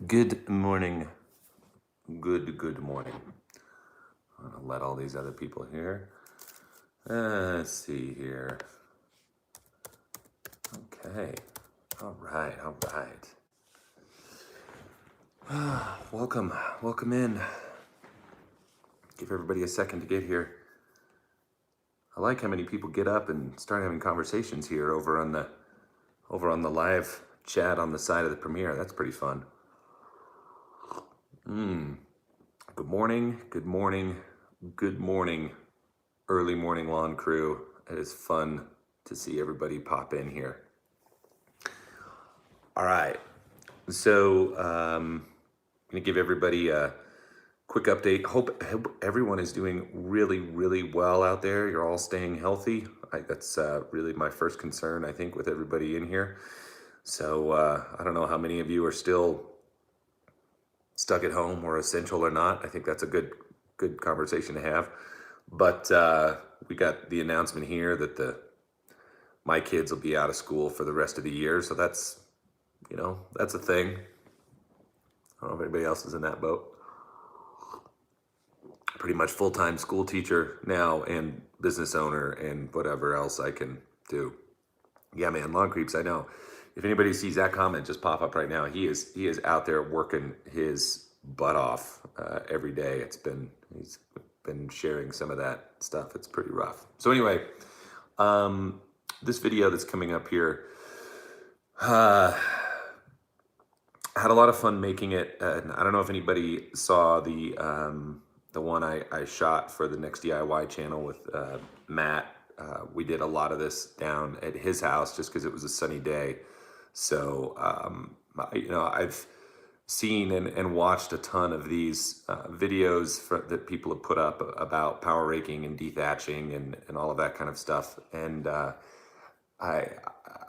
Good morning. Good morning. I'm gonna let all these other people here. Let's see here. Okay. All right. All right. Welcome in. Give everybody a second to get here. I like how many people get up and start having conversations here over on the live chat on the side of the premiere. That's pretty fun. Good morning. Good morning. Good morning. Early morning lawn crew. It is fun to see everybody pop in here. All right. So, I'm going to give everybody a quick update. Hope everyone is doing really well out there. You're all staying healthy. That's really my first concern, I think, with everybody in here. So, I don't know how many of you are still stuck at home or essential or not. I think that's a good conversation to have. But we got the announcement here that my kids will be out of school for the rest of the year. So that's a thing. I don't know if anybody else is in that boat. Pretty much full-time school teacher now and business owner and whatever else I can do. Yeah, man, lawn creeps, I know. If anybody sees that comment, just pop up right now. He is out there working his butt off every day. He's been sharing some of that stuff. It's pretty rough. So anyway, this video that's coming up here, had a lot of fun making it. And I don't know if anybody saw the one I shot for the Next DIY channel with Matt. We did a lot of this down at his house just because it was a sunny day. So, I've seen and watched a ton of these videos that people have put up about power raking and dethatching and all of that kind of stuff. And I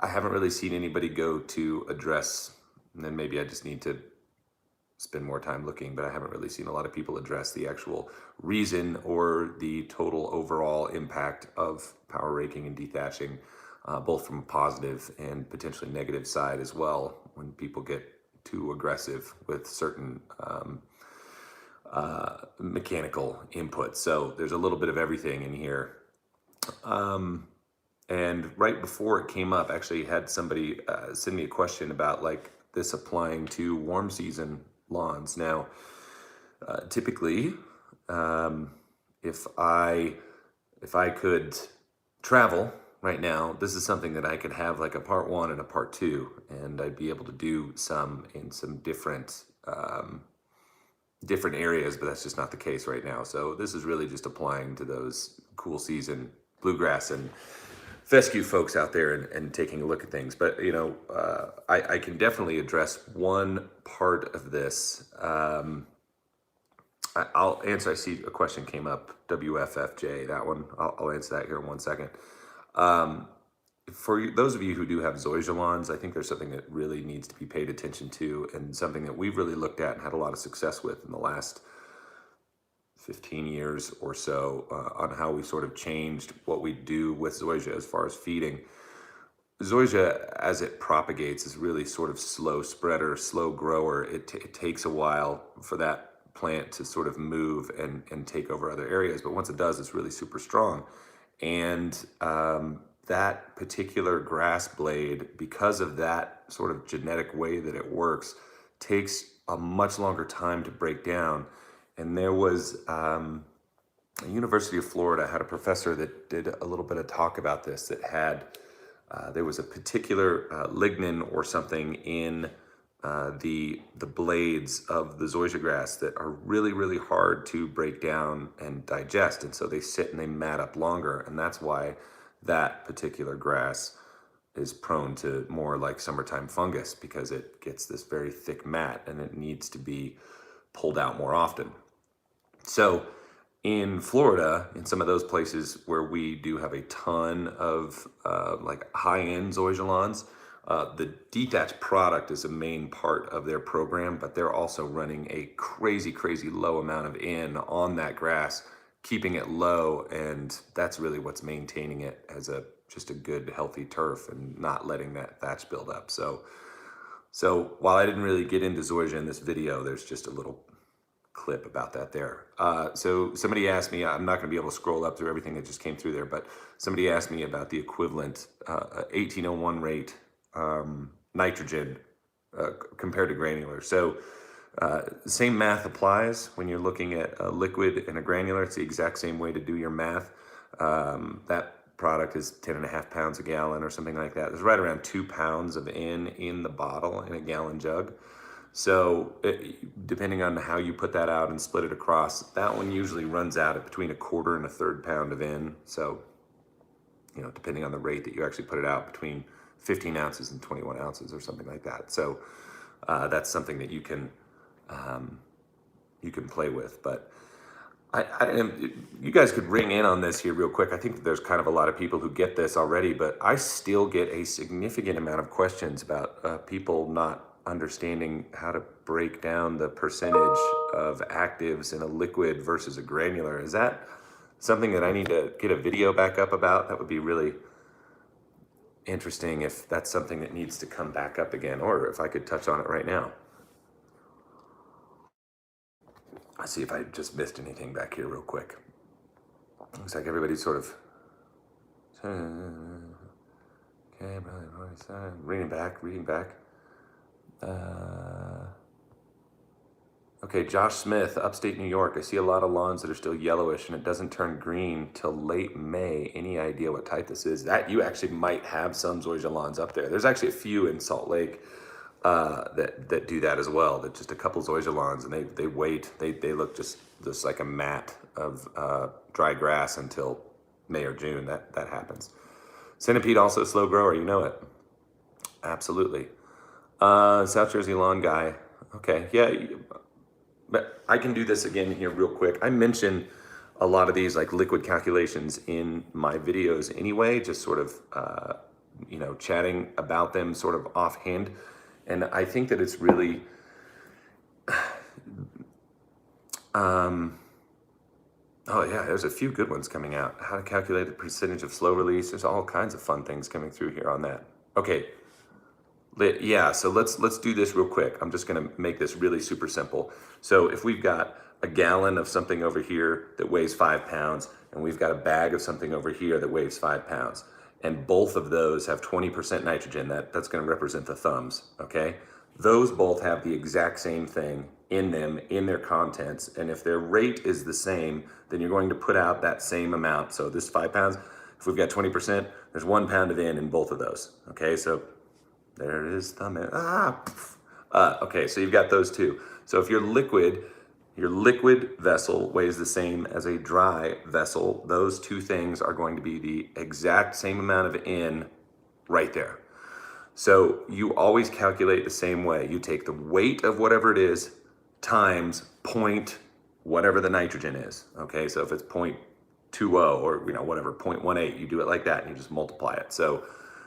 haven't really seen anybody go to address, and then maybe I just need to spend more time looking, but I haven't really seen a lot of people address the actual reason or the total overall impact of power raking and dethatching, both from a positive and potentially negative side as well, when people get too aggressive with certain mechanical input. So there's a little bit of everything in here. And right before it came up, actually had somebody send me a question about like this applying to warm season lawns. Now, typically, if I could travel right now, this is something that I could have like a part one and a part two, and I'd be able to do some in some different areas, but that's just not the case right now. So this is really just applying to those cool season bluegrass and fescue folks out there and taking a look at things. But I can definitely address one part of this. I'll answer. I see a question came up, WFFJ, that one. I'll answer that here in 1 second. For those of you who do have zoysia lawns, I think there's something that really needs to be paid attention to, and something that we've really looked at and had a lot of success with in the last 15 years or so, on how we sort of changed what we do with zoysia as far as feeding. Zoysia, as it propagates, is really sort of slow spreader, slow grower. It takes a while for that plant to sort of move and take over other areas. But once it does, it's really super strong. And that particular grass blade, because of that sort of genetic way that it works, takes a much longer time to break down. And there was University of Florida had a professor that did a little bit of talk about this, that had there was a particular lignin or something in the blades of the zoysia grass that are really hard to break down and digest, and so they sit and they mat up longer, and that's why that particular grass is prone to more like summertime fungus, because it gets this very thick mat and it needs to be pulled out more often. So in Florida, in some of those places where we do have a ton of like high-end zoysia lawns, the detached product is a main part of their program, but they're also running a crazy low amount of N on that grass, keeping it low, and that's really what's maintaining it as just a good healthy turf and not letting that thatch build up. So So while I didn't really get into zoysia in this video, there's just a little clip about that there. So somebody asked me, I'm not going to be able to scroll up through everything that just came through there, but somebody asked me about the equivalent 1801 rate nitrogen compared to granular. So same math applies when you're looking at a liquid and a granular. It's the exact same way to do your math. That product is 10.5 pounds a gallon or something like that. There's right around 2 pounds of in the bottle in a gallon jug. So depending on how you put that out and split it across, that one usually runs out at between 1/4 and 1/3 pound of in. So, you know, depending on the rate that you actually put it out, between 15 ounces and 21 ounces or something like that. So that's something that you can play with. But you guys could ring in on this here real quick. I think that there's kind of a lot of people who get this already, but I still get a significant amount of questions about people not understanding how to break down the percentage of actives in a liquid versus a granular. Is that something that I need to get a video back up about? That would be really interesting if that's something that needs to come back up again, or if I could touch on it right now. Let's see if I just missed anything back here real quick. Looks like everybody's sort of okay, reading back. Okay, Josh Smith, upstate New York. I see a lot of lawns that are still yellowish and it doesn't turn green till late May. Any idea what type this is? That you actually might have some zoysia lawns up there. There's actually a few in Salt Lake that do that as well. That just a couple zoysia lawns, and they wait. They look just like a mat of dry grass until May or June. That happens. Centipede also a slow grower. You know it. Absolutely. South Jersey lawn guy. Okay, yeah, but I can do this again here real quick. I mention a lot of these like liquid calculations in my videos anyway, just sort of, you know, chatting about them sort of offhand. And I think that it's really, oh yeah, there's a few good ones coming out. How to calculate the percentage of slow release. There's all kinds of fun things coming through here on that. Okay. Yeah, so let's do this real quick. I'm just gonna make this really super simple. So if we've got a gallon of something over here that weighs 5 pounds, and we've got a bag of something over here that weighs 5 pounds, and both of those have 20% nitrogen, that's gonna represent the thumbs, okay? Those both have the exact same thing in them, in their contents, and if their rate is the same, then you're going to put out that same amount. So this 5 pounds, if we've got 20%, there's 1 pound of in both of those, okay? So there it is, thumb in. Okay, so you've got those two. So if your liquid vessel weighs the same as a dry vessel, those two things are going to be the exact same amount of in right there. So you always calculate the same way. You take the weight of whatever it is times point whatever the nitrogen is. Okay, so if it's 0.20 or whatever, 0.18, you do it like that and you just multiply it. So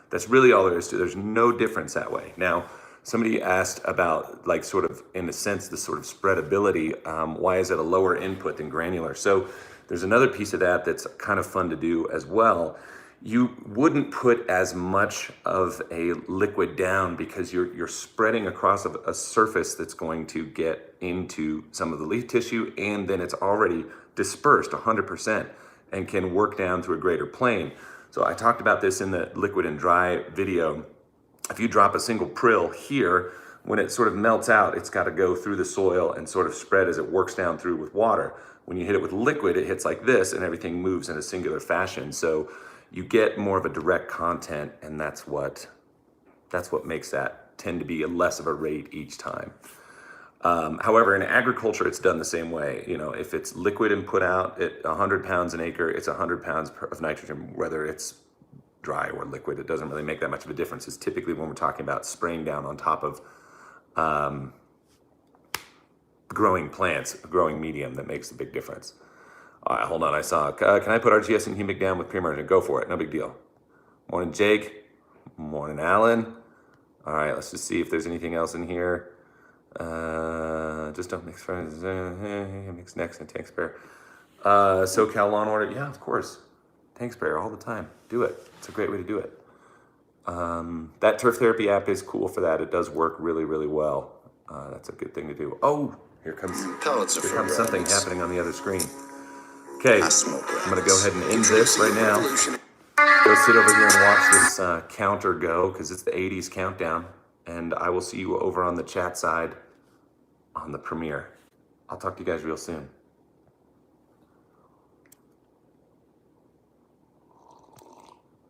that's really all there is to it. There's no difference that way. Now, somebody asked about, like, sort of, in a sense, the sort of spreadability. Why is it a lower input than granular? So there's another piece of that that's kind of fun to do as well. You wouldn't put as much of a liquid down because you're spreading across a surface that's going to get into some of the leaf tissue, and then it's already dispersed 100% and can work down to a greater plane. So I talked about this in the liquid and dry video. If you drop a single prill here, when it sort of melts out, it's got to go through the soil and sort of spread as it works down through with water. When you hit it with liquid, it hits like this and everything moves in a singular fashion. So you get more of a direct content, and that's what makes that tend to be less of a rate each time. However, in agriculture, it's done the same way. If it's liquid and put out at 100 pounds an acre, it's 100 pounds of nitrogen, whether it's dry or liquid. It doesn't really make that much of a difference. It's typically when we're talking about spraying down on top of growing plants, a growing medium, that makes the big difference. All right, hold on. I saw, can I put RGS and humic down with pre-emergent? Go for it. No big deal. Morning, Jake. Morning, Alan. All right, let's just see if there's anything else in here. Just don't mix friends. Mix next and tank sprayer. SoCal lawn order. Yeah, of course. Tank sprayer all the time. Do it. It's a great way to do it. That turf therapy app is cool for that. It does work really, really well. That's a good thing to do. Oh, here comes something happening on the other screen. Okay, I'm gonna go ahead and end this right now. Go sit over here and watch this counter go, because it's the 80s countdown. And I will see you over on the chat side on the premiere. I'll talk to you guys real soon.